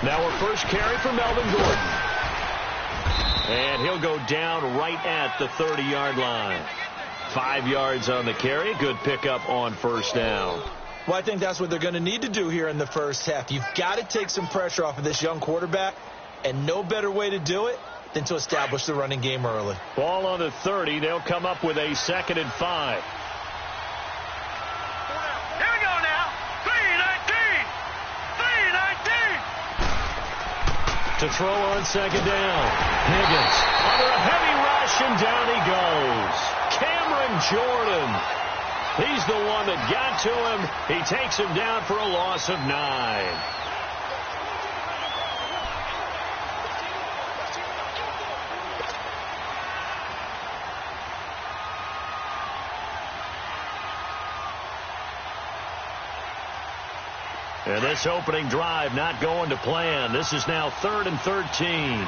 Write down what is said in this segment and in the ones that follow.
Now our first carry for Melvin Gordon. And he'll go down right at the 30-yard line. 5 yards on the carry. Good pickup on first down. Well, I think that's what they're going to need to do here in the first half. You've got to take some pressure off of this young quarterback, and no better way to do it than to establish the running game early. Ball on the 30. They'll come up with a 2nd and 5. Here we go now. 3-19. 3-19. To throw on 2nd down. Higgins under a heavy rush, and down he goes. Cameron Jordan. He's the one that got to him. He takes him down for a loss of 9. And this opening drive not going to plan. This is now 3rd and 13.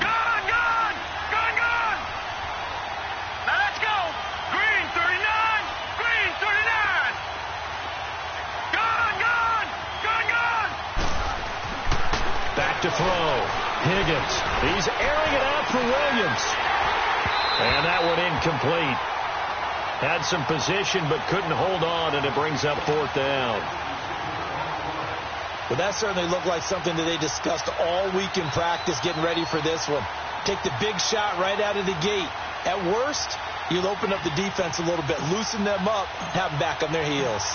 To throw. Higgins. He's airing it out for Williams. And that one incomplete. Had some position but couldn't hold on, and it brings up 4th down. Well, that certainly looked like something that they discussed all week in practice getting ready for this one. Take the big shot right out of the gate. At worst, you'll open up the defense a little bit, loosen them up, have them back on their heels.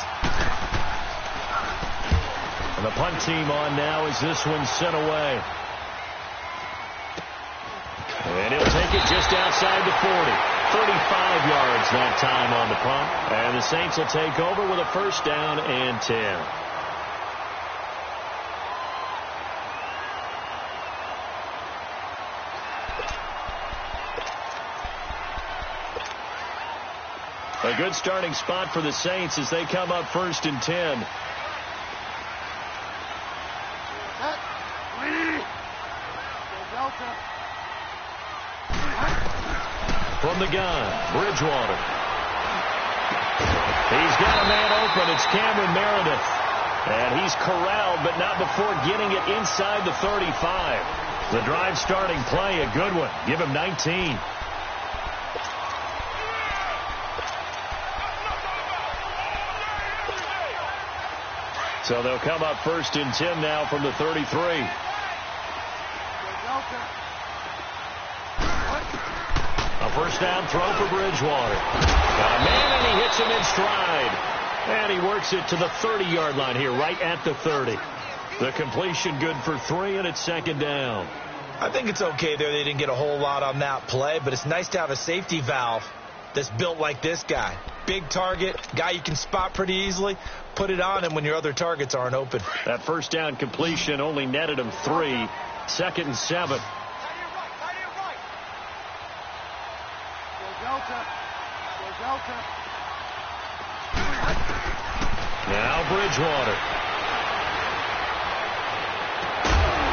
And the punt team on now as this one's sent away. And he'll take it just outside the 40. 35 yards that time on the punt. And the Saints will take over with a 1st down and 10. A good starting spot for the Saints as they come up 1st and 10. From the gun, Bridgewater. He's got a man open. It's Cameron Meredith. And he's corralled, but not before getting it inside the 35. The drive starting play, a good one. Give him 19. So they'll come up 1st and 10 now from the 33. A 1st down throw for Bridgewater. Got a man, and he hits him in stride. And he works it to the 30-yard line here, right at the 30. The completion good for 3, and it's 2nd down. I think it's okay there. They didn't get a whole lot on that play, but it's nice to have a safety valve that's built like this guy. Big target, guy you can spot pretty easily. Put it on him when your other targets aren't open. That 1st down completion only netted him 3. 2nd and 7. Now Bridgewater.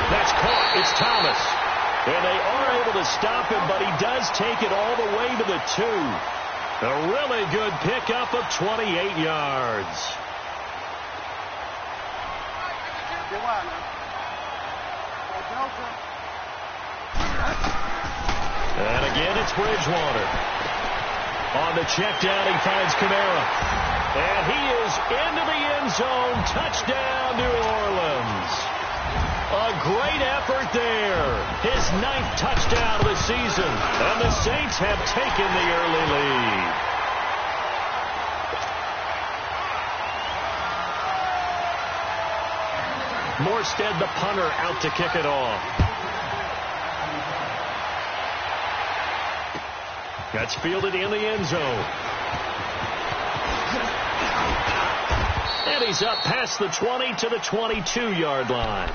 That's caught. It's Thomas. And they are able to stop him, but he does take it all the way to the 2. A really good pickup of 28 yards. And again, it's Bridgewater. On the check down, he finds Kamara. And he is into the end zone. Touchdown, New Orleans. A great effort there. His 9th touchdown of the season. And the Saints have taken the early lead. Morstead, the punter, out to kick it off. That's fielded in the end zone. And he's up past the 20 to the 22-yard line.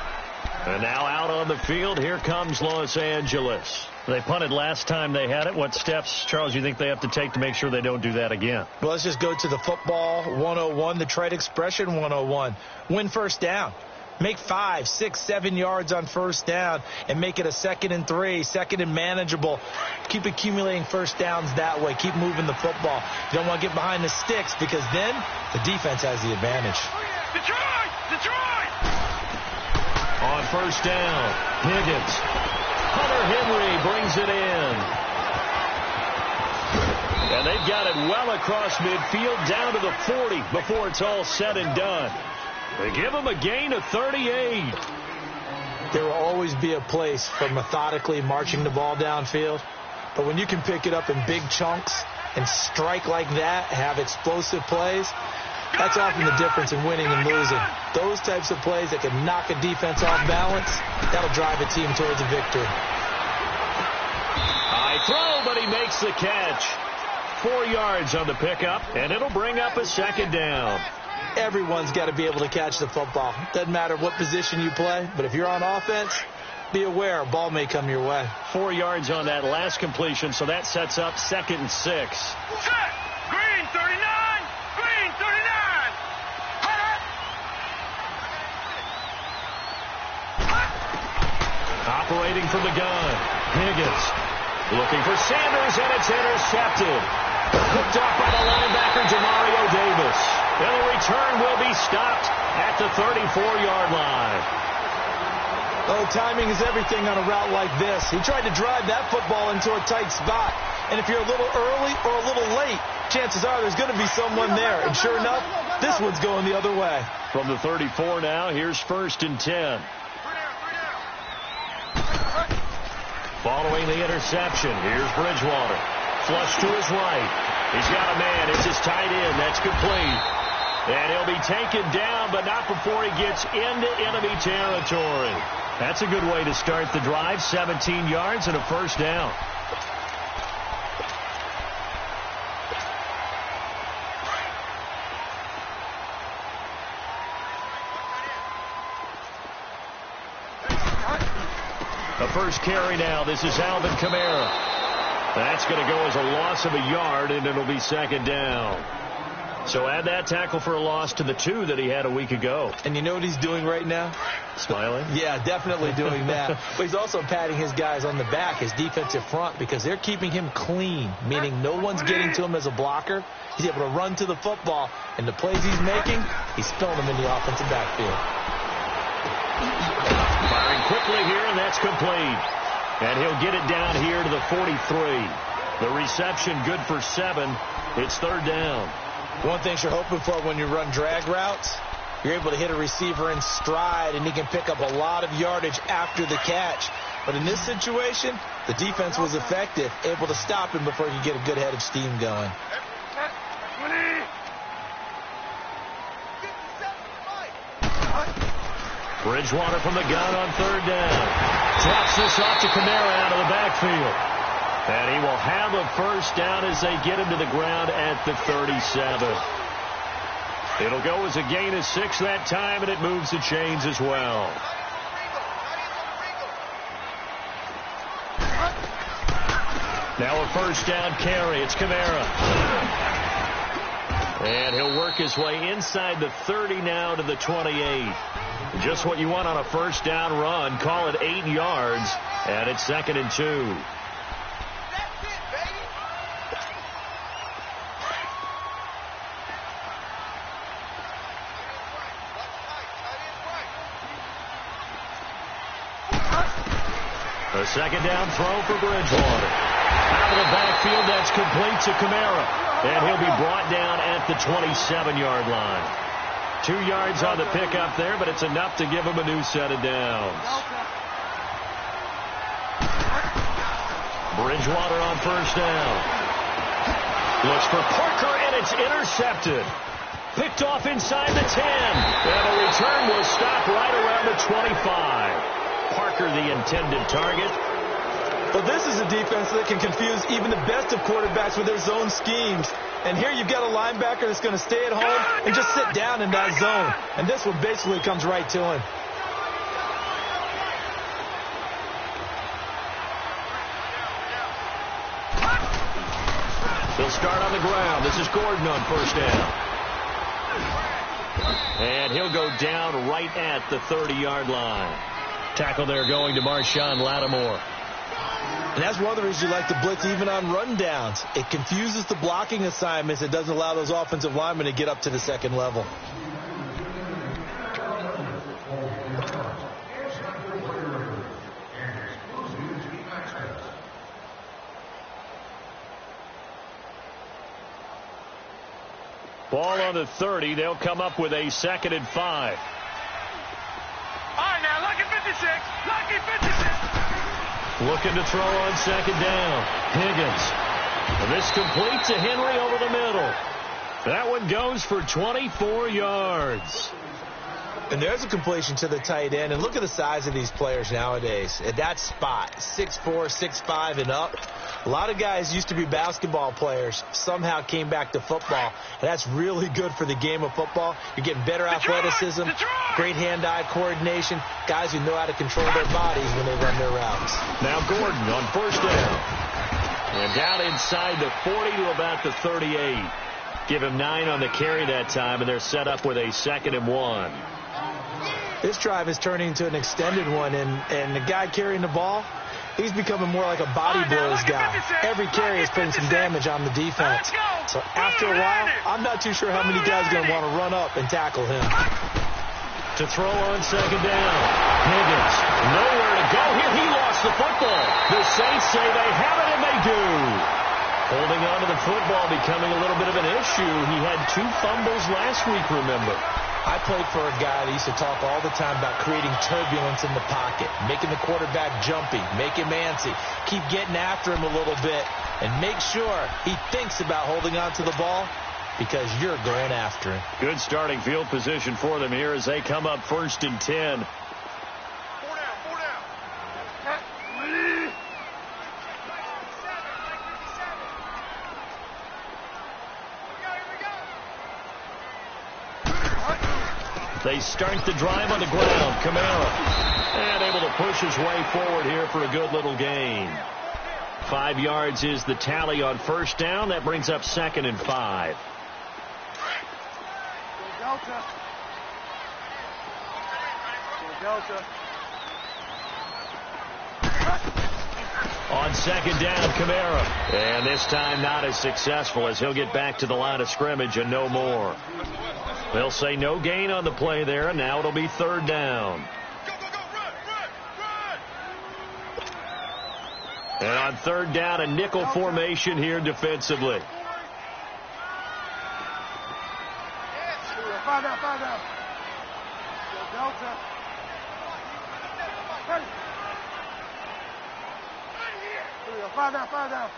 And now out on the field, here comes Los Angeles. They punted last time they had it. What steps, Charles, you think they have to take to make sure they don't do that again? Well, let's just go to the football 101, the trade expression 101. Win 1st down. Make 5, 6, 7 yards on 1st down and make it a 2nd and 3, 2nd and manageable. Keep accumulating 1st downs that way. Keep moving the football. You don't want to get behind the sticks because then the defense has the advantage. Detroit! Detroit! On first down. Higgins. Hunter Henry brings it in. And they've got it well across midfield down to the 40 before it's all said and done. They give him a gain of 38. There will always be a place for methodically marching the ball downfield. But when you can pick it up in big chunks and strike like that, have explosive plays, that's often the difference in winning and losing. Those types of plays that can knock a defense off balance, that'll drive a team towards a victory. High throw, but he makes the catch. 4 yards on the pickup, and it'll bring up a second down. Everyone's got to be able to catch the football. Doesn't matter what position you play, but if you're on offense, be aware a ball may come your way. 4 yards on that last completion, so that sets up 2nd and 6. Set. Green 39. Green 39. Operating from the gun. Higgins looking for Sanders, and it's intercepted. Picked off by the linebacker, Demario Davis. And the return will be stopped at the 34-yard line. Oh, timing is everything on a route like this. He tried to drive that football into a tight spot. And if you're a little early or a little late, chances are there's going to be someone there. And sure enough, this one's going the other way. From the 34 now, here's 1st and 10. Following the interception, here's Bridgewater. Flush to his right. He's got a man. It's his tight end. That's complete. And he'll be taken down, but not before he gets into enemy territory. That's a good way to start the drive. 17 yards and a first down. The first carry now. This is Alvin Kamara. That's going to go as a loss of a yard, and it'll be 2nd down. So add that tackle for a loss to the 2 that he had a week ago. And you know what he's doing right now? Smiling? Yeah, definitely doing that. But he's also patting his guys on the back, his defensive front, because they're keeping him clean, meaning no one's getting to him as a blocker. He's able to run to the football, and the plays he's making, he's spilling them in the offensive backfield. Firing quickly here, and that's complete. And he'll get it down here to the 43. The reception good for 7. It's 3rd down. One thing you're hoping for when you run drag routes, you're able to hit a receiver in stride, and he can pick up a lot of yardage after the catch. But in this situation, the defense was effective, able to stop him before he could get a good head of steam going. Bridgewater from the gun on 3rd down. Drops this off to Kamara out of the backfield. And he will have a first down as they get him to the ground at the 37. It'll go as a gain of 6 that time, and it moves the chains as well. Now a first down carry. It's Kamara. And he'll work his way inside the 30 now to the 28. Just what you want on a first down run. Call it 8 yards, and it's 2nd and 2. A 2nd down throw for Bridgewater. Out of the backfield, that's complete to Kamara. And he'll be brought down at the 27-yard line. 2 yards on the pickup there, but it's enough to give him a new set of downs. Bridgewater on first down. Looks for Parker, and it's intercepted. Picked off inside the 10. And the return will stop right around the 25. Parker, the intended target. Well, this is a defense that can confuse even the best of quarterbacks with their zone schemes. And here you've got a linebacker that's going to stay at home and just sit down in that zone. And this one basically comes right to him. They'll start on the ground. This is Gordon on first down. And he'll go down right at the 30-yard line. Tackle there going to Marshawn Lattimore. And that's one of the reasons you like to blitz even on rundowns. It confuses the blocking assignments. It doesn't allow those offensive linemen to get up to the second level. Ball on the 30. They'll come up with a 2nd and 5. All right, now, lucky 56. Lucky 56. Looking to throw on 2nd down. Higgins. And this complete to Henry over the middle. That one goes for 24 yards. And there's a completion to the tight end. And look at the size of these players nowadays. At that spot, 6'4", 6'5", and up. A lot of guys used to be basketball players, somehow came back to football. And that's really good for the game of football. You're getting better athleticism, great hand-eye coordination, guys who know how to control their bodies when they run their routes. Now Gordon on 1st down. And down inside the 40 to about the 38. Give him 9 on the carry that time, and they're set up with a 2nd and 1. This drive is turning into an extended one, and the guy carrying the ball, he's becoming more like a body blows guy. Every carry is putting some damage on the defense. So after a while, I'm not too sure how many guys are going to want to run up and tackle him. To throw on 2nd down. Higgins, nowhere to go here. He lost the football. The Saints say they have it, and they do. Holding on to the football becoming a little bit of an issue. He had 2 fumbles last week, remember. I played for a guy that used to talk all the time about creating turbulence in the pocket, making the quarterback jumpy, make him antsy, keep getting after him a little bit, and make sure he thinks about holding on to the ball because you're going after him. Good starting field position for them here as they come up 1st and 10. 4 down. They start the drive on the ground. Kamara. And able to push his way forward here for a good little gain. 5 yards is the tally on 1st down. That brings up 2nd and 5. Delta. On 2nd down, Kamara. And this time not as successful as he'll get back to the line of scrimmage and no more. They'll say no gain on the play there, and now it'll be 3rd down. And on 3rd down, a nickel formation here defensively. 5 down. Delta. Five down.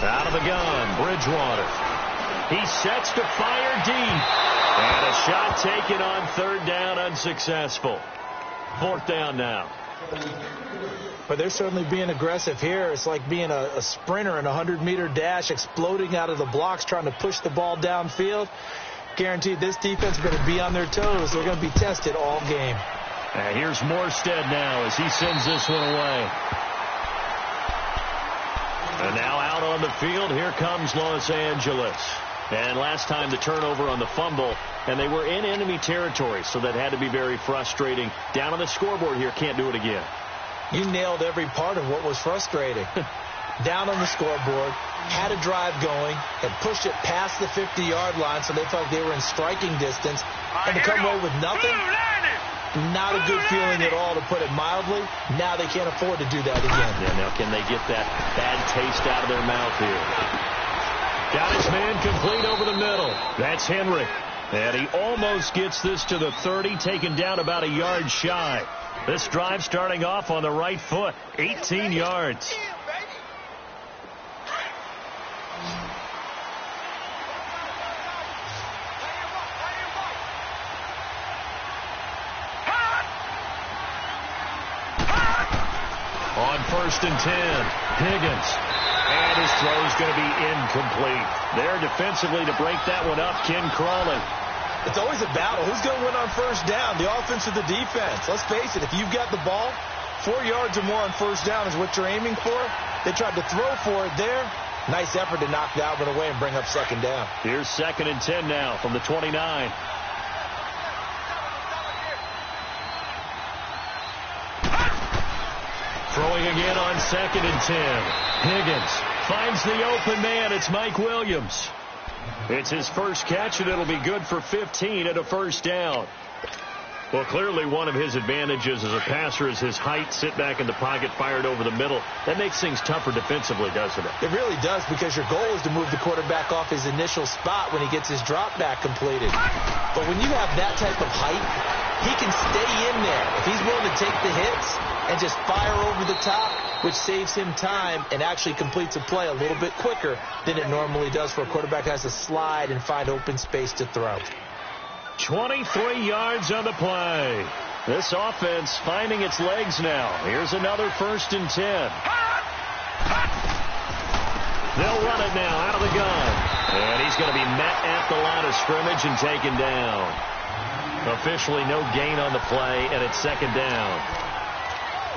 Out of the gun, Bridgewater. He sets to fire deep. And a shot taken on 3rd down, unsuccessful. 4th down now. But they're certainly being aggressive here. It's like being a sprinter in a 100-meter dash, exploding out of the blocks, trying to push the ball downfield. Guaranteed this defense is going to be on their toes. They're going to be tested all game. And here's Morstead now as he sends this one away. And now out on the field, here comes Los Angeles. And last time the turnover on the fumble, and they were in enemy territory, so that had to be very frustrating. Down on the scoreboard here, can't do it again. You nailed every part of what was frustrating. Down on the scoreboard, had a drive going, had pushed it past the 50-yard line, so they felt they were in striking distance, and to come away with nothing, not a good feeling at all, to put it mildly. Now they can't afford to do that again. Yeah, now can they get that bad taste out of their mouth here? Got his man complete over the middle. That's Henry. And he almost gets this to the 30, taken down about a yard shy. This drive starting off on the right foot, 18 yards. On 1st and 10, Higgins. And his throw is going to be incomplete. There defensively to break that one up, Ken Crawley. It's always a battle. Who's going to win on 1st down, the offense or the defense? Let's face it, if you've got the ball, 4 yards or more on 1st down is what you're aiming for. They tried to throw for it there. Nice effort to knock that one away and bring up 2nd down. Here's 2nd and 10 now from the 29. Throwing again on 2nd and 10. Higgins finds the open man. It's Mike Williams. It's his first catch, and it'll be good for 15 at a 1st down. Well, clearly one of his advantages as a passer is his height. Sit back in the pocket, fired over the middle. That makes things tougher defensively, doesn't it? It really does, because your goal is to move the quarterback off his initial spot when he gets his drop back completed. But when you have that type of height, he can stay in there if he's willing to take the hits and just fire over the top, which saves him time and actually completes a play a little bit quicker than it normally does for a quarterback that has to slide and find open space to throw. 23 yards on the play. This offense finding its legs now. Here's another 1st and 10. They'll run it now out of the gun. And he's going to be met at the line of scrimmage and taken down. Officially no gain on the play, and it's 2nd down.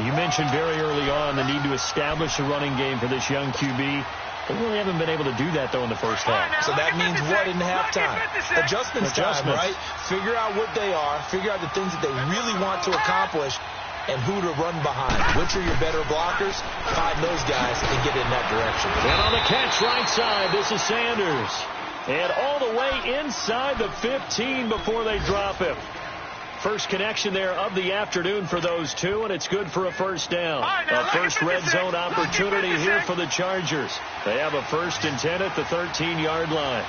You mentioned very early on the need to establish a running game for this young QB. They really haven't been able to do that, though, in the first half. So that means what in halftime? Adjustments time, right? Figure out what they are. Figure out the things that they really want to accomplish and who to run behind. Which are your better blockers? Find those guys and get in that direction. And on the catch right side, this is Sanders. And all the way inside the 15 before they drop him. First connection there of the afternoon for those two, and it's good for a 1st down. A first red zone opportunity here for the Chargers. They have a 1st and 10 at the 13-yard line.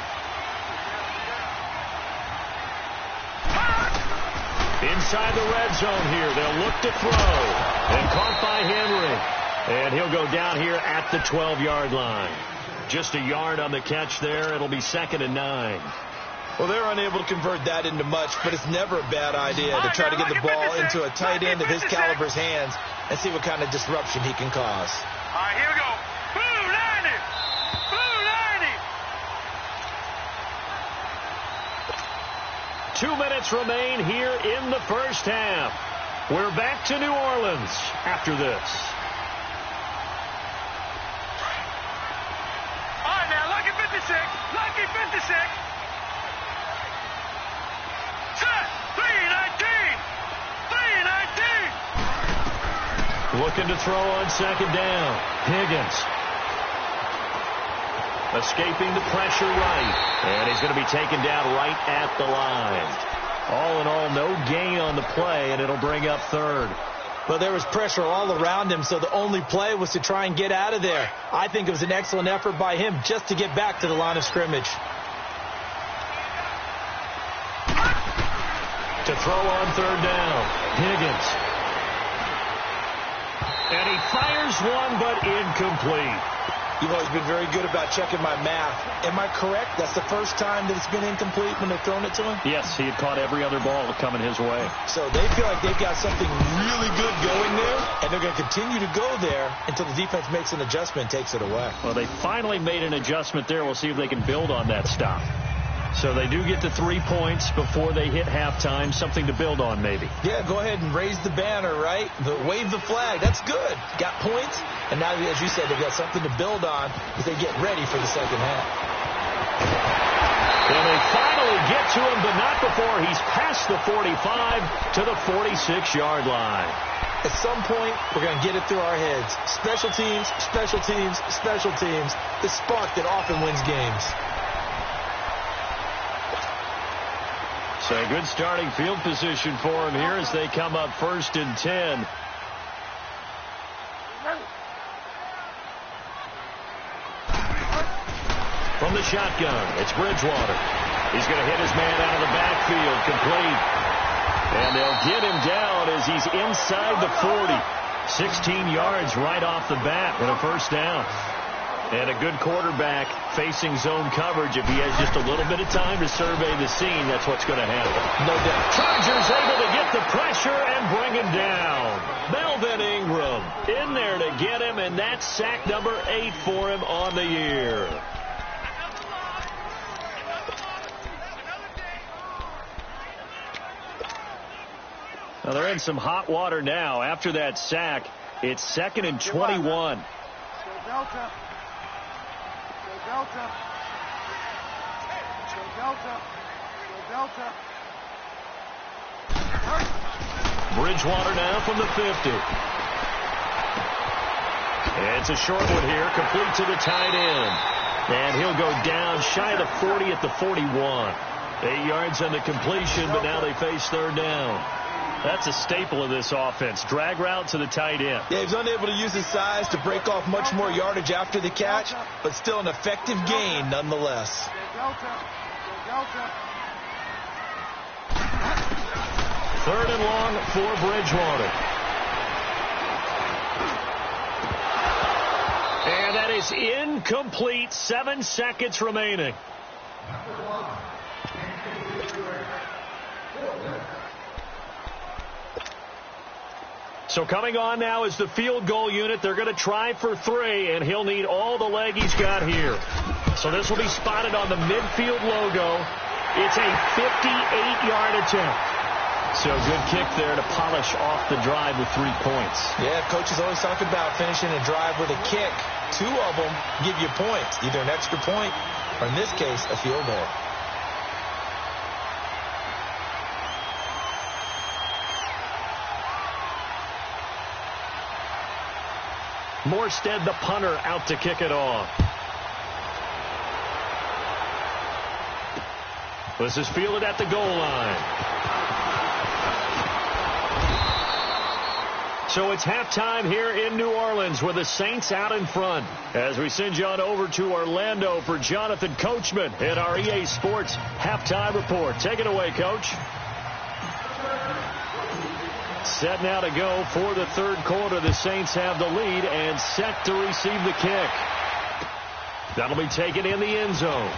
Inside the red zone here, they'll look to throw. And caught by Henry. And he'll go down here at the 12-yard line. Just a yard on the catch there. It'll be 2nd and 9. Well, they're unable to convert that into much, but it's never a bad idea to try to get the ball into a tight end of his caliber's hands and see what kind of disruption he can cause. All right, here we go. Blue 90. Blue 90. 2 minutes remain here in the first half. We're back to New Orleans after this. All right, now, lucky 56. Lucky 56. Looking to throw on 2nd down. Higgins. Escaping the pressure right. And he's going to be taken down right at the line. All in all, no gain on the play, and it'll bring up 3rd. Well, there was pressure all around him, so the only play was to try and get out of there. I think it was an excellent effort by him just to get back to the line of scrimmage. To throw on 3rd down. Higgins. And he fires one, but incomplete. You've always been very good about checking my math. Am I correct? That's the first time that it's been incomplete when they've thrown it to him? Yes, he had caught every other ball coming his way. So they feel like they've got something really good going there, and they're going to continue to go there until the defense makes an adjustment and takes it away. Well, they finally made an adjustment there. We'll see if they can build on that stop. So they do get the 3 points before they hit halftime, something to build on maybe. Yeah, go ahead and raise the banner, right? Wave the flag. That's good. Got points, and now, as you said, they've got something to build on as they get ready for the second half. And they finally get to him, but not before he's past the 45 to the 46-yard line. At some point, we're going to get it through our heads. Special teams, special teams, special teams. The spark that often wins games. So good starting field position for him here as they come up 1st and 10. From the shotgun, it's Bridgewater. He's going to hit his man out of the backfield, complete. And they'll get him down as he's inside the 40. 16 yards right off the bat and a 1st down. And a good quarterback facing zone coverage. If he has just a little bit of time to survey the scene, that's what's going to happen. No doubt. Chargers able to get the pressure and bring him down. Melvin Ingram in there to get him, and that's sack number 8 for him on the year. Now they're in some hot water now. After that sack, it's 2nd and 21. Delta. Delta. Delta. Delta. Bridgewater now from the 50. It's a short one here, complete to the tight end. And he'll go down shy of the 40 at the 41. 8 yards on the completion, but now they face 3rd down. That's a staple of this offense. Drag route to the tight end. Yeah, he's unable to use his size to break off much more yardage after the catch, but still an effective gain nonetheless. Third and long for Bridgewater. And that is incomplete. 7 seconds remaining. So coming on now is the field goal unit. They're going to try for 3, and he'll need all the leg he's got here. So this will be spotted on the midfield logo. It's a 58-yard attempt. So good kick there to polish off the drive with 3 points. Yeah, coaches always talk about finishing a drive with a kick. 2 of them give you points, either an extra point or, in this case, a field goal. Morstead, the punter, out to kick it off. This is fielded at the goal line. So it's halftime here in New Orleans with the Saints out in front. As we send you on over to Orlando for Jonathan Coachman in our EA Sports halftime report. Take it away, Coach. Set now to go for the third quarter. The Saints have the lead and set to receive the kick. That'll be taken in the end zone.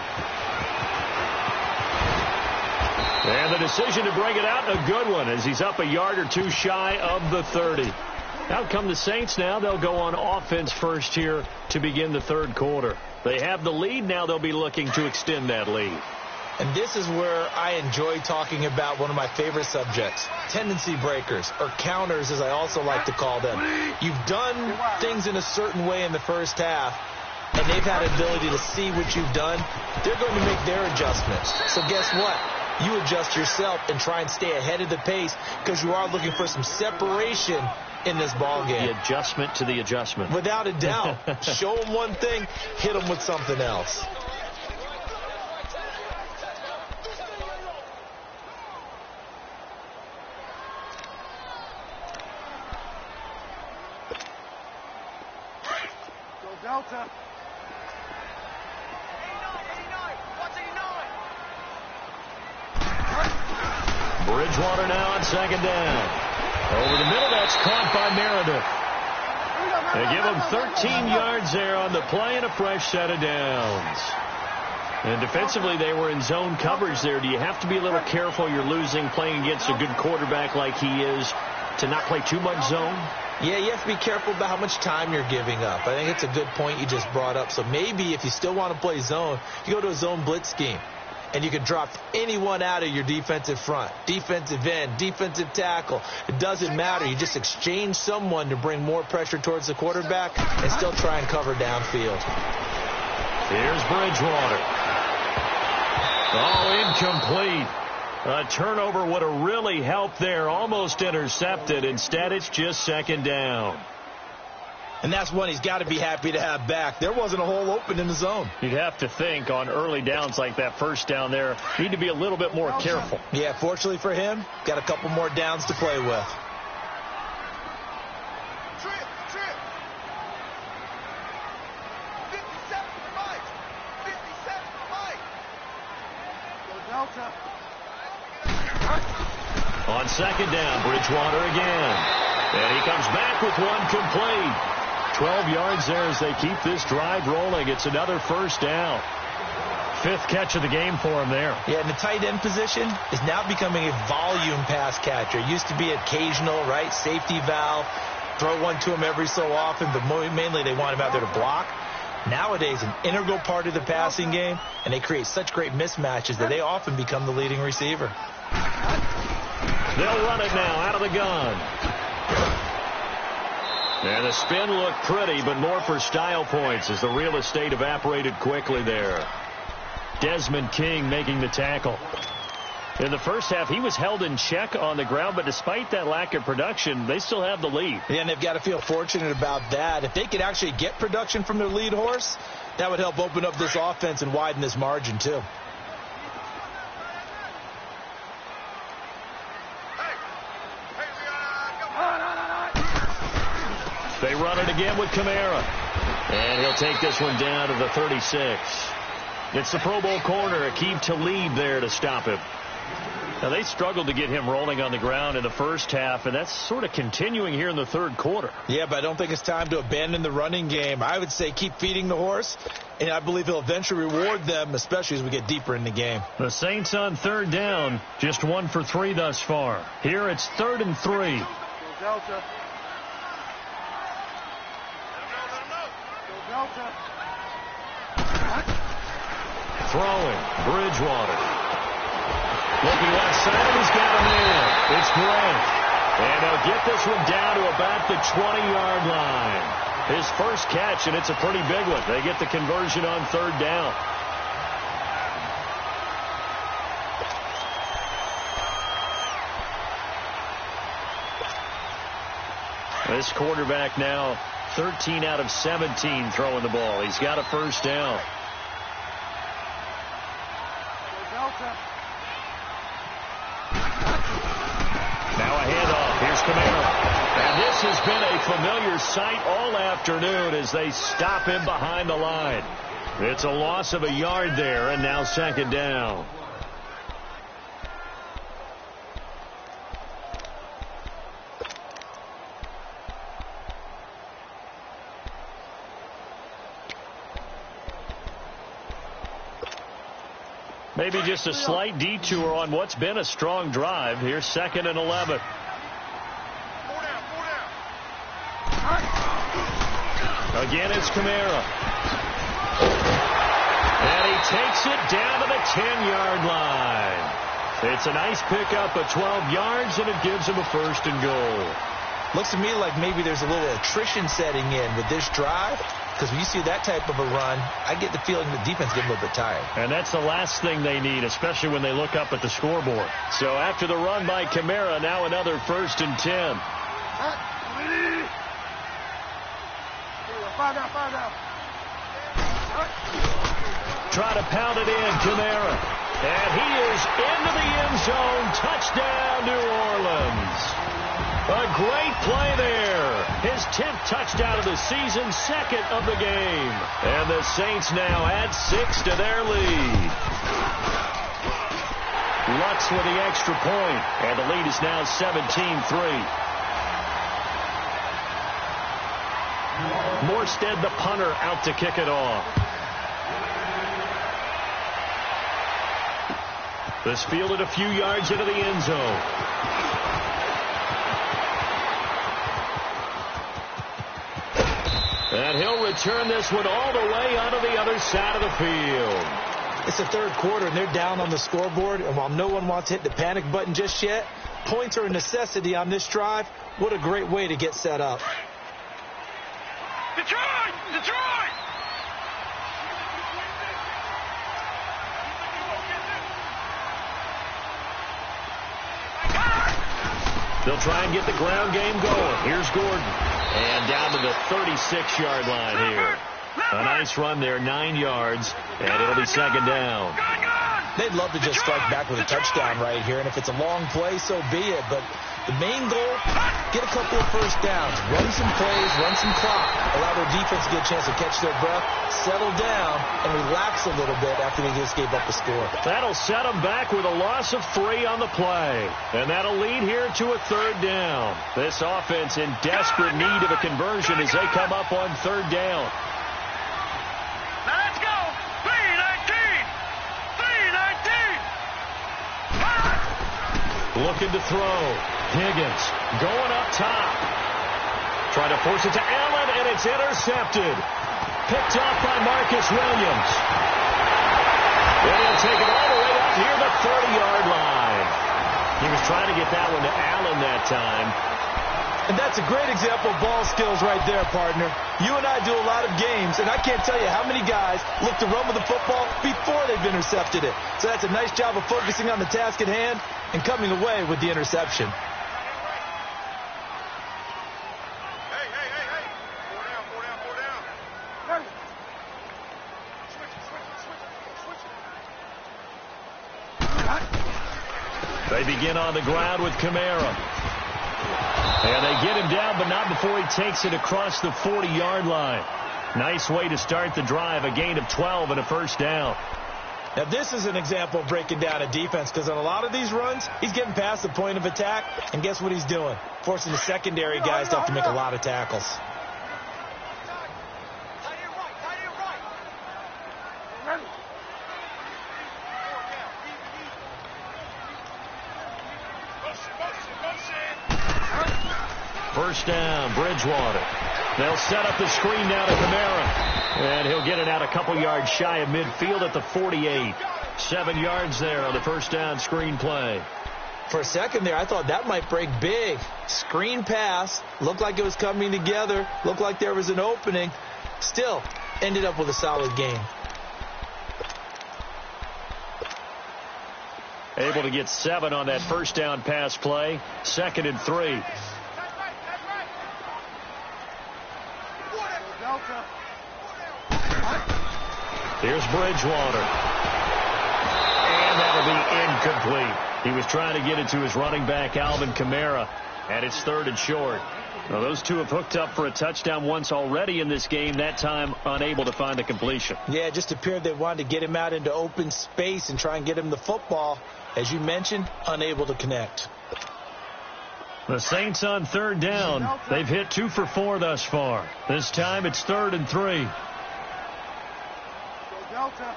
And the decision to bring it out, a good one, as he's up a yard or 2 shy of the 30. Out come the Saints now. They'll go on offense first here to begin the third quarter. They have the lead. Now they'll be looking to extend that lead. And this is where I enjoy talking about one of my favorite subjects, tendency breakers, or counters as I also like to call them. You've done things in a certain way in the first half, and they've had the ability to see what you've done. They're going to make their adjustments. So guess what? You adjust yourself and try and stay ahead of the pace because you are looking for some separation in this ball game. The adjustment to the adjustment. Without a doubt. Show them one thing, hit them with something else. Delta. Bridgewater now on second down. Over the middle, that's caught by Meredith. They give him 13 yards there on the play and a fresh set of downs. And defensively, they were in zone coverage there. Do you have to be a little careful? You're losing playing against a good quarterback like he is to not play too much zone? Yeah, you have to be careful about how much time you're giving up. I think it's a good point you just brought up. So maybe if you still want to play zone, you go to a zone blitz scheme. And you can drop anyone out of your defensive front, defensive end, defensive tackle. It doesn't matter. You just exchange someone to bring more pressure towards the quarterback and still try and cover downfield. Here's Bridgewater. Oh, incomplete. A turnover would have really helped there. Almost intercepted. Instead, it's just second down. And that's one he's got to be happy to have back. There wasn't a hole open in the zone. You'd have to think on early downs like that first down there, need to be a little bit more careful. Yeah, fortunately for him, got a couple more downs to play with. Trip. 57 for Mike. 57 for Mike. Go Delta. On second down, Bridgewater again. And he comes back with one complete. 12 yards there as they keep this drive rolling. It's another first down. 5th catch of the game for him there. Yeah, and the tight end position is now becoming a volume pass catcher. It used to be occasional, right? Safety valve. Throw one to him every so often, but mainly they want him out there to block. Nowadays, an integral part of the passing game, and they create such great mismatches that they often become the leading receiver. They'll run it now out of the gun. And the spin looked pretty, but more for style points as the real estate evaporated quickly there. Desmond King making the tackle. In the first half, he was held in check on the ground, but despite that lack of production, they still have the lead. Yeah, and they've got to feel fortunate about that. If they could actually get production from their lead horse, that would help open up this offense and widen this margin, too. Hey, run it again with Kamara. And he'll take this one down to the 36. It's the Pro Bowl corner, Aqib Talib there to stop him. Now, they struggled to get him rolling on the ground in the first half, and that's sort of continuing here in the third quarter. Yeah, but I don't think it's time to abandon the running game. I would say keep feeding the horse, and I believe he'll eventually reward them, especially as we get deeper in the game. The Saints on third down, just 1 for 3 thus far. Here it's 3rd and 3. Go Delta. Go Delta. Throwing, Bridgewater. Looking left side, he's got him in. It's Grant. And they'll get this one down to about the 20-yard line. His first catch, and it's a pretty big one. They get the conversion on third down. This quarterback now 13 out of 17 throwing the ball. He's got a first down. Now a handoff. Here's Kamara. And this has been a familiar sight all afternoon as they stop him behind the line. It's a loss of a yard there, and now 2nd down. Maybe just a slight detour on what's been a strong drive. Here's 2nd and 11. Again, it's Kamara. And he takes it down to the 10-yard line. It's a nice pickup of 12 yards, and it gives him a 1st and goal. Looks to me like maybe there's a little attrition setting in with this drive. Because when you see that type of a run, I get the feeling the defense gets a little bit tired. And that's the last thing they need, especially when they look up at the scoreboard. So after the run by Kamara, now another 1st and 10. Try to pound it in, Kamara. And he is into the end zone. Touchdown, New Orleans. A great play there. His 10th touchdown of the season, 2nd of the game. And the Saints now add 6 to their lead. Lutz with the extra point, and the lead is now 17-3. Morstead, the punter, out to kick it off. This fielded a few yards into the end zone. And he'll return this one all the way onto the other side of the field. It's the third quarter, and they're down on the scoreboard. And while no one wants to hit the panic button just yet, points are a necessity on this drive. What a great way to get set up. Detroit! Detroit! They'll try and get the ground game going. Here's Gordon. And down to the 36-yard line here. A nice run there, 9 yards, and it'll be 2nd down. They'd love to just strike back with a touchdown right here, and if it's a long play, so be it. But the main goal, get a couple of first downs, run some plays, run some clock, allow their defense to get a chance to catch their breath, settle down, and relax a little bit after they just gave up a score. That'll set them back with a loss of 3 on the play. And that'll lead here to a 3rd down. This offense in desperate need of a conversion as they come up on 3rd down. Now let's go! 3-19! 3-19! Looking to throw. Higgins going up top. Trying to force it to Allen, and it's intercepted. Picked off by Marcus Williams. And he'll take it all the way up near the 30-yard line. He was trying to get that one to Allen that time. And that's a great example of ball skills right there, partner. You and I do a lot of games, and I can't tell you how many guys look to run with the football before they've intercepted it. So that's a nice job of focusing on the task at hand and coming away with the interception. They begin on the ground with Kamara. And they get him down, but not before he takes it across the 40-yard line. Nice way to start the drive, a gain of 12 and a first down. Now, this is an example of breaking down a defense, because on a lot of these runs, he's getting past the point of attack, and guess what he's doing? Forcing the secondary guys to have to make a lot of tackles. First down, Bridgewater. They'll set up the screen now to Kamara. And he'll get it out a couple yards shy of midfield at the 48. 7 yards there on the first down screen play. For a second there, I thought that might break big. Screen pass. Looked like it was coming together. Looked like there was an opening. Still, ended up with a solid game. Able to get 7 on that first down pass play. 2nd and 3. Here's Bridgewater. And that'll be incomplete. He was trying to get it to his running back, Alvin Kamara, and it's 3rd and short. Well, those two have hooked up for a touchdown once already in this game, that time unable to find the completion. Yeah, it just appeared they wanted to get him out into open space and try and get him the football. As you mentioned, unable to connect. The Saints on 3rd down. They've hit 2 for 4 thus far. This time it's 3rd and 3. Delta.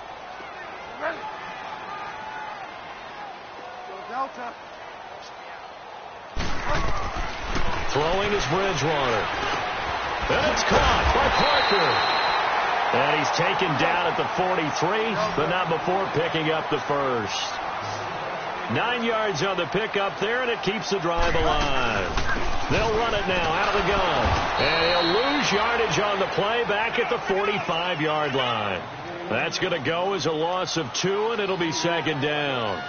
Ready. Delta. Throwing is Bridgewater. And it's caught by Parker. And he's taken down at the 43, but not before picking up the first. 9 yards on the pickup there, and it keeps the drive alive. They'll run it now out of the gun. And he'll lose yardage on the play back at the 45-yard line. That's going to go as a loss of 2, and it'll be 2nd down.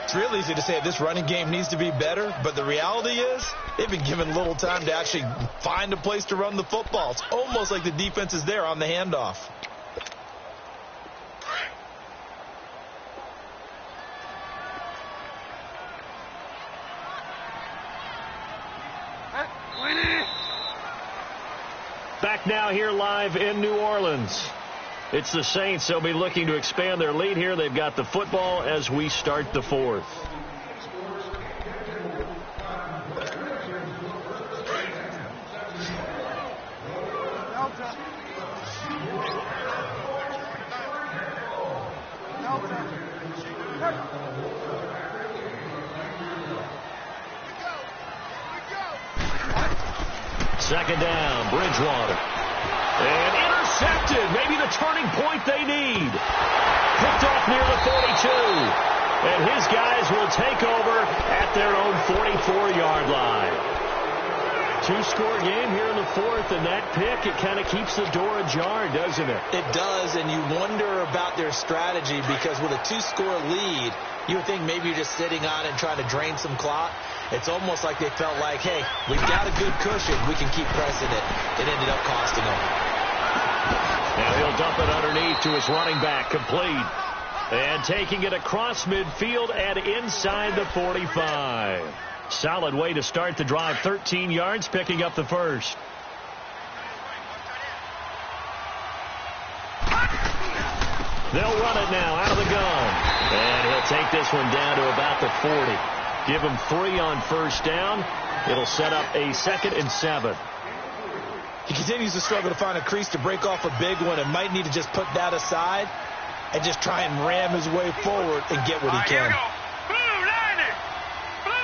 It's real easy to say this running game needs to be better, but the reality is they've been given little time to actually find a place to run the football. It's almost like the defense is there on the handoff. Back now here live in New Orleans. It's the Saints. They'll be looking to expand their lead here. They've got the football as we start the 4th. Second down, Bridgewater. And intercepted. Maybe the turning point they need. Picked off near the 42. And his guys will take over at their own 44-yard line. 2-score game here in the 4th, and that pick, it kind of keeps the door ajar, doesn't it? It does, and you wonder about their strategy, because with a 2-score lead, you would think maybe you're just sitting on and trying to drain some clock. It's almost like they felt like, hey, we've got a good cushion. We can keep pressing it. It ended up costing them. Now he'll dump it underneath to his running back, complete. And taking it across midfield and inside the 45. Solid way to start the drive. 13 yards, picking up the first. They'll run it now out of the gun. And he'll take this one down to about the 40. Give him 3 on first down. It'll set up a 2nd and 7. He continues to struggle to find a crease to break off a big one, and might need to just put that aside and just try and ram his way forward and get what he can. Blue 90! Blue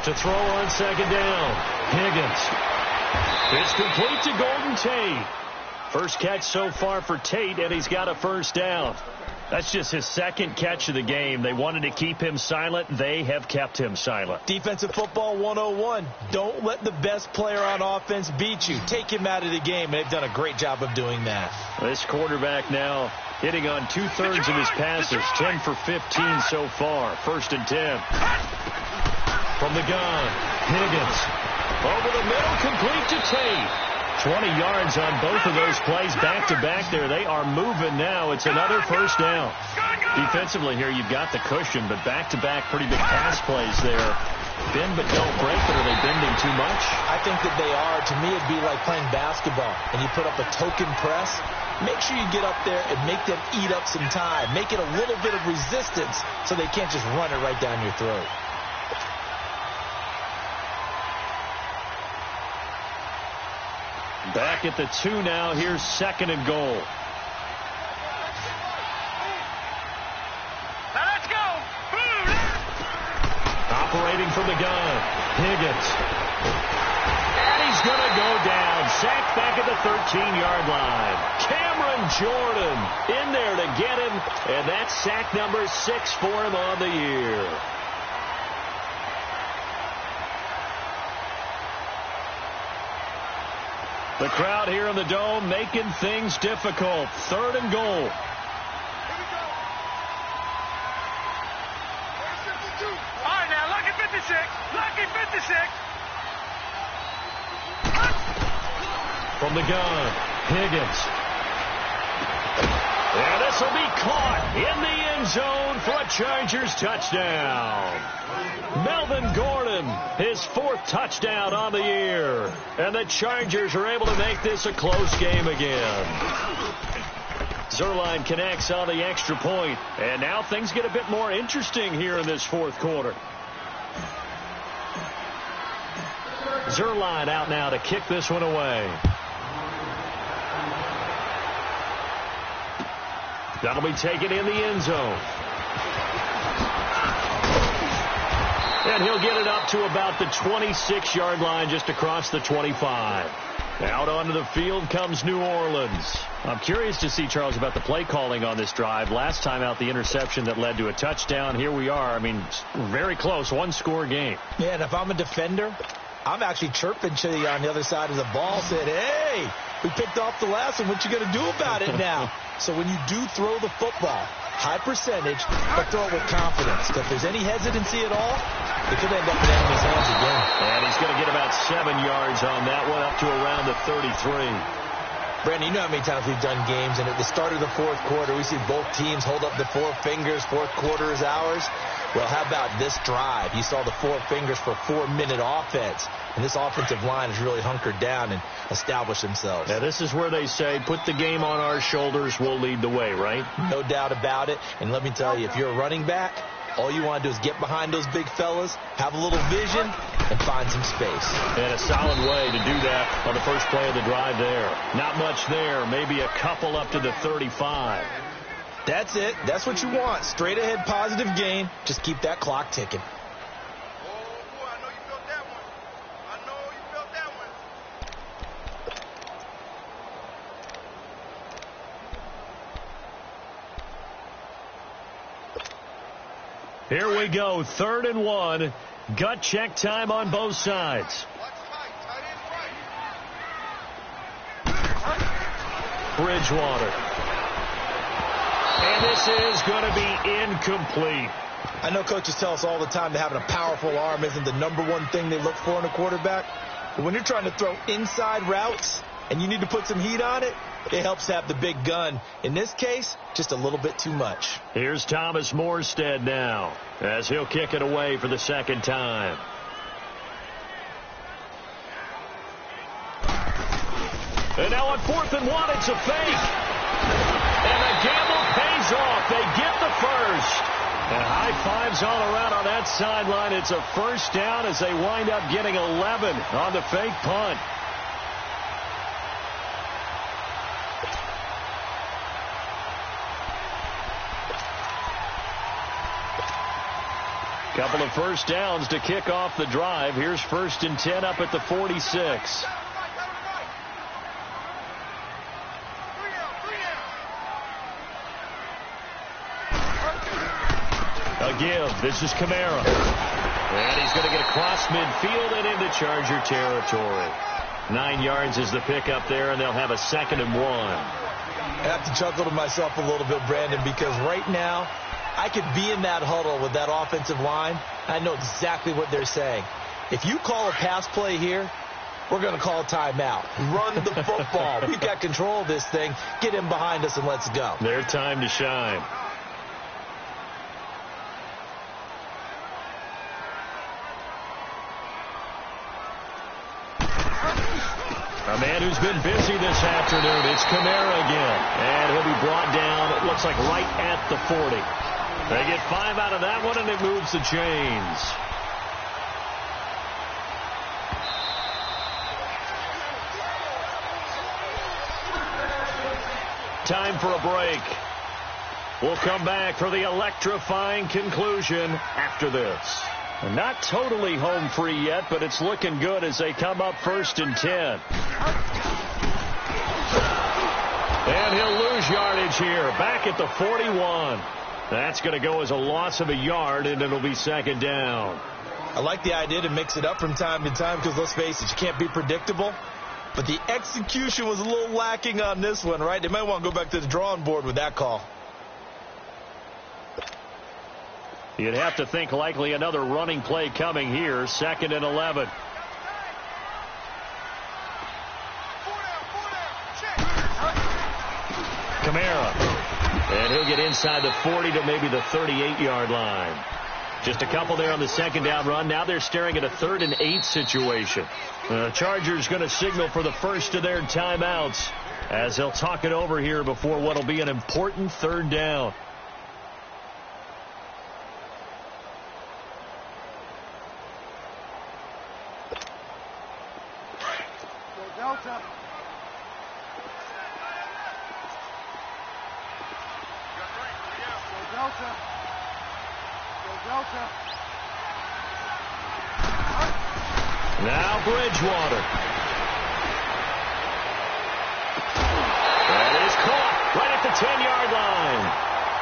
90! To throw on second down. Higgins. It's complete to Golden Tate. First catch so far for Tate, and he's got a first down. That's just his 2nd catch of the game. They wanted to keep him silent. They have kept him silent. Defensive football 101. Don't let the best player on offense beat you. Take him out of the game, and they've done a great job of doing that. This quarterback now hitting on 2/3 of his passes. 10 for 15 so far. 1st and 10. From the gun, Higgins. Over the middle, complete to Tate. 20 yards on both of those plays back-to-back there. They are moving now. It's another first down. Defensively here, you've got the cushion, but back-to-back pretty big pass plays there. Bend but don't break, but are they bending too much? I think that they are. To me, it'd be like playing basketball, and you put up a token press. Make sure you get up there and make them eat up some time. Make it a little bit of resistance so they can't just run it right down your throat. Back at the 2 now. Here's 2nd and goal. Let's go. Operating from the gun. Higgins. And he's going to go down. Sacked back at the 13-yard line. Cameron Jordan in there to get him. And that's sack number 6 for him on the year. The crowd here in the Dome making things difficult. 3rd and goal. Here we go. All right, now, lucky 56. Lucky 56. From the gun, Higgins. And this will be caught in the end zone for a Chargers touchdown. Melvin Gordon, his 4th touchdown on the year. And the Chargers are able to make this a close game again. Zuerlein connects on the extra point. And now things get a bit more interesting here in this 4th quarter. Zuerlein out now to kick this one away. That'll be taken in the end zone. And he'll get it up to about the 26-yard line, just across the 25. Out onto the field comes New Orleans. I'm curious to see, Charles, about the play calling on this drive. Last time out, the interception that led to a touchdown. Here we are. I mean, very close, 1-score game. Yeah, and if I'm a defender, I'm actually chirping to you on the other side of the ball, said, hey, we picked off the last one. What you going to do about it now? So when you do throw the football, high percentage, but throw it with confidence. Because if there's any hesitancy at all, it could end up in enemy's hands again. And he's going to get about 7 yards on that one, up to around the 33. Brandon, you know how many times we've done games, and at the start of the 4th quarter, we see both teams hold up the 4 fingers, 4th quarter is ours. Well, how about this drive? You saw the 4 fingers for 4-minute offense, and this offensive line has really hunkered down and established themselves. Yeah, this is where they say, put the game on our shoulders, we'll lead the way, right? No doubt about it, and let me tell you, if you're a running back, all you want to do is get behind those big fellas, have a little vision, and find some space. And a solid way to do that on the first play of the drive there. Not much there, maybe a couple up to the 35. That's it. That's what you want. Straight ahead positive gain. Just keep that clock ticking. Oh, boy, I know you felt that one. I know you felt that one. Here we go, 3rd and 1. Gut check time on both sides. Bridgewater. And this is going to be incomplete. I know coaches tell us all the time that having a powerful arm isn't the #1 thing they look for in a quarterback. But when you're trying to throw inside routes and you need to put some heat on it, it helps to have the big gun. In this case, just a little bit too much. Here's Thomas Morstead now, as he'll kick it away for the 2nd time. And now on 4th and 1, it's a fake. And the gamble pays off. They get the first. And high fives all around on that sideline. It's a first down as they wind up getting 11 on the fake punt. Couple of first downs to kick off the drive. Here's 1st and 10 up at the 46. A give. This is Kamara. And he's going to get across midfield and into Charger territory. 9 yards is the pickup there, and they'll have a 2nd and 1. I have to chuckle to myself a little bit, Brandon, because right now I could be in that huddle with that offensive line. I know exactly what they're saying. If you call a pass play here, we're going to call a timeout. Run the football. We've got control of this thing. Get him behind us and let's go. Their time to shine. A man who's been busy this afternoon. It's Kamara again. And he'll be brought down, it looks like, right at the 40. They get 5 out of that one, and it moves the chains. Time for a break. We'll come back for the electrifying conclusion after this. Not totally home free yet, but it's looking good as they come up 1st and 10. And he'll lose yardage here, back at the 41. That's going to go as a loss of a yard, and it'll be 2nd down. I like the idea to mix it up from time to time because, let's face it, you can't be predictable. But the execution was a little lacking on this one, right? They might want to go back to the drawing board with that call. You'd have to think likely another running play coming here, 2nd and 11. Kamara. And he'll get inside the 40 to maybe the 38-yard line. Just a couple there on the 2nd down run. Now they're staring at a 3rd and 8 situation. The Chargers going to signal for the first of their timeouts as they'll talk it over here before what will be an important 3rd down. Delta. Delta. Delta. Now Bridgewater. That is caught right at the 10-yard line.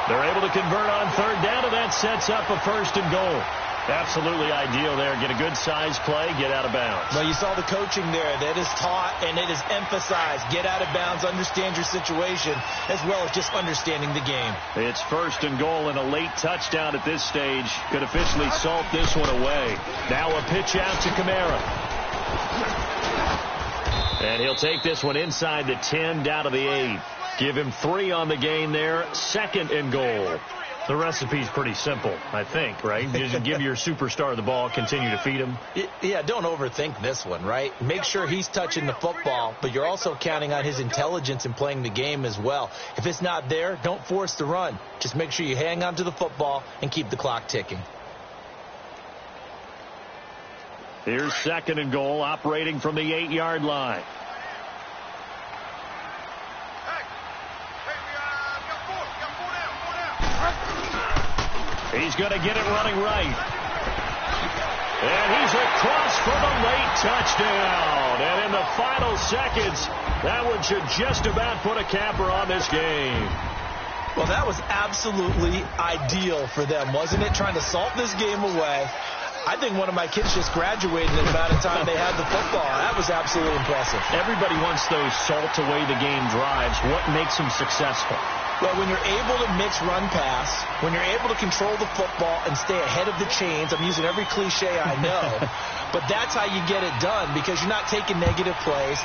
They're able to convert on 3rd down, and that sets up a 1st and goal. Absolutely ideal there. Get a good size play, get out of bounds. Well, you saw the coaching there. That is taught and it is emphasized. Get out of bounds, understand your situation, as well as just understanding the game. It's 1st and goal, and a late touchdown at this stage could officially salt this one away. Now a pitch out to Kamara. And he'll take this one inside the 10, down to the 8. Give him 3 on the gain there. 2nd and goal. The recipe's pretty simple, I think, right? Just give your superstar the ball, continue to feed him. Yeah, don't overthink this one, right? Make sure he's touching the football, but you're also counting on his intelligence in playing the game as well. If it's not there, don't force the run. Just make sure you hang on to the football and keep the clock ticking. Here's 2nd and goal, operating from the 8-yard line. He's going to get it running right. And he's across for the late touchdown. And in the final seconds, that one should just about put a capper on this game. Well, that was absolutely ideal for them, wasn't it? Trying to salt this game away. I think one of my kids just graduated in the amount of time they had the football. That was absolutely impressive. Everybody wants those salt away the game drives. What makes them successful? Well, when you're able to mix run pass, when you're able to control the football and stay ahead of the chains, I'm using every cliche I know, but that's how you get it done because you're not taking negative plays,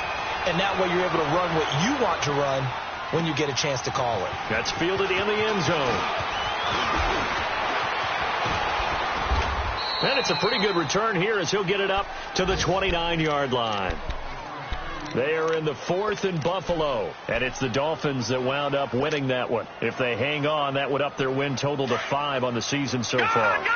and that way you're able to run what you want to run when you get a chance to call it. That's fielded in the end zone. And it's a pretty good return here as he'll get it up to the 29-yard line. They are in the 4th and Buffalo, and it's the Dolphins that wound up winning that one. If they hang on, that would up their win total to 5 on the season so far. Gone!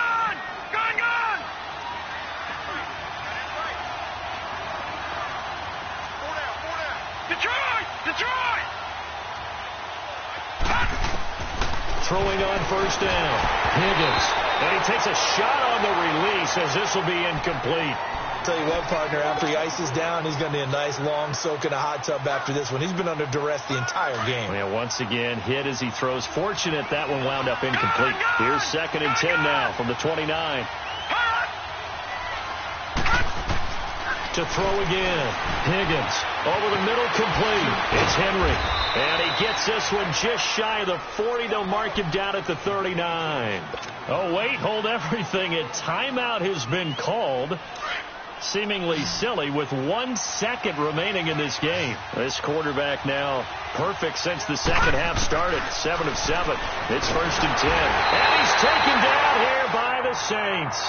Detroit! Throwing on 1st down. Higgins. And he takes a shot on the release as this will be incomplete. Tell you what, partner, after he ices down, he's going to need a nice long soak in a hot tub after this one. He's been under duress the entire game. Yeah, once again, hit as he throws. Fortunate that one wound up incomplete. Here's 2nd and 10 now from the 29. To throw again. Higgins over the middle, complete. It's Henry. And he gets this one just shy of the 40. They'll mark him down at the 39. Oh, wait, hold everything. A timeout has been called. Seemingly silly with 1 second remaining in this game. This quarterback now perfect since the second half started. 7 of 7. It's 1st and 10. And he's taken down here by the Saints.